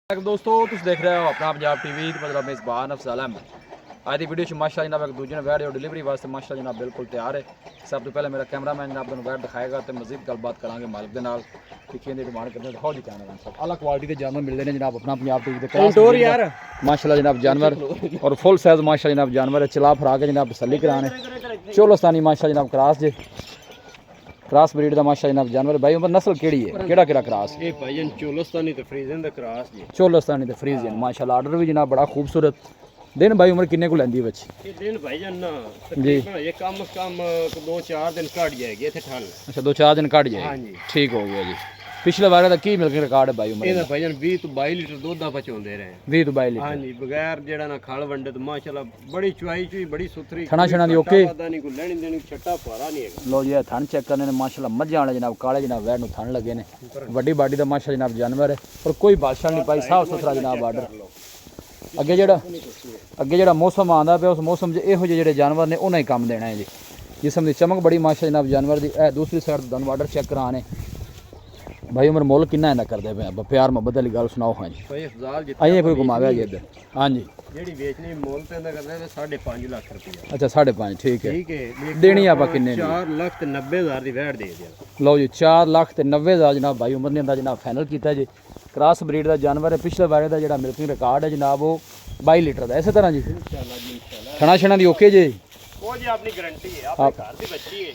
दोस्तों तुम देख रहे हो अपना पंजाब टीवी मतलब मेज़बान अफज़ल अहमद। आज की वीडियो च माशा जनाब एक दूजे ने वैट जो डिलीवरी वास्ते माशा जनाब बिल्कुल तैयार है। सब तो पहले मेरा कैमरामैन जनाब तुम वैट दिखाएगा तो मजीद गलबात करांगे मालिक के नाल कि की डिमांड करते हैं। जी कैमरामैन साहब अलग क्वालिटी के जानवर मिलते हैं जनाब अपना पंजाब टीवी के यार माशाल्लाह जनाब जानवर और फुल साइज माशा जनाब जानवर है। चला फरा के जनाब तसल्ली कराने चोलोस्तानी माशा जनाब क्रॉस जे क्रॉस ब्रीड का माशा जनाब जानवर भाई उमर नस्ल केड़ी है केड़ा केड़ा क्रॉस ये भाईजान चोलोस्तानी ते फ्रीजियन दा क्रॉस जी चोलोस्तानी ते फ्रीजियन माशाल्लाह आर्डर भी जनाब बड़ा खूबसूरत। दिन भाई उम्र किन्ने को लैंदी बच्ची ये दिन भाईजान ना तकरीबन ये कम से कम 2-4 दिन काट जाएगी इथे ठल। अच्छा 2-4 दिन काट जाएगी। हां जी ठीक हो गया जी। पिछले बार का की मिल्किंग रिकॉर्ड है भाई उम्र ये भाईजान 20 तो 22 लीटर दूध दा बचोंदे रहे 20 तो 22 लीटर। हां जी बगैर जेड़ा ना खल वंडे तो माशाल्लाह बड़ी चुआई चुई बड़ी सुथरी थना छना दी ओके पता नहीं को लेनी देनी छट्टा पारा नहीं है। लो जी थन चेक करने ने माशाल्लाह मज्जा वाले जनाब काले जनाब वैड नु थन लगे ने बड़ी बाडी दा माशा जनाब जानवर है और कोई बादशाह नहीं पाई साफ सुथरा जनाब आर्डर। अगे जेड़ा मौसम आंदा पे उस मौसम च इहो जेह्ड़े जानवर ने उन्हें काम देना है जी। जिसम की चमक बड़ी माशा जनाब जानवर दी दूसरी साइड दन आर्डर चेक कराने भाई उम्र मुल किन्ना इन्ना करदे पे प्यार मोहब्बत वाली गल सुनाओ। हाँ जी भाई अफजाल जी आइए कोई घुमावे जी इधर। हाँ जी जेड़ी बेचनी मोल पे दा करदा है 5.5 लाख रुपया। अच्छा 5.5 ठीक है देनी आपा किन्ने 4,90,000 दी वैट दे दिया। लो जी 4,90,000 जनाब भाई उम्र ने जनाब फाइनल किया जी। क्रॉस ब्रीड का जानवर है। पिछले बारे का जो मिल्किंग रिकॉर्ड है जनाब वो 22 लीटर का इस तरह जी खना छना दी ओके जी वो जी अपनी गारंटी है आपके घर दी बच्ची है।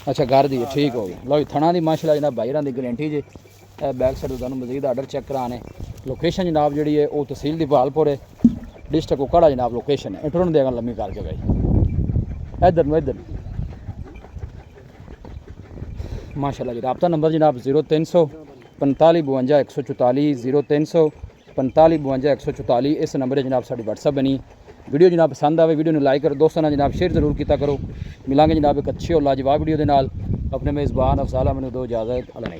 अच्छा घर दी है ठीक हो गया। लो जी थना की माशाल्लाह जनाब भाई की गारंटी जी। बैक साइड तुम मजीद आर्डर चेक कराने लोकेशन जनाब जी है वो तहसील दीपालपुर है डिस्ट्रिक्ट उकाड़ा जनाब लोकेशन है। इंटरव्यू देगा लम्मी करके भाई इधर इधर माशाल्लाह जी। रब्ता नंबर जनाब 0300 45 52 144 0300 45 52 144 इस नंबर जनाब साड़ी व्हाट्सअप बनी। वीडियो जनाब पसंद आए वीडियो लाइक करो दोस्तों ने जनाब शेयर जरूर किया करो। मिलांगे जनाब एक अच्छी और लाजवाब वीडियो के नाल। अपने मेज़बान अफज़ल अहमद दो इजाज़त अल्लाह ने।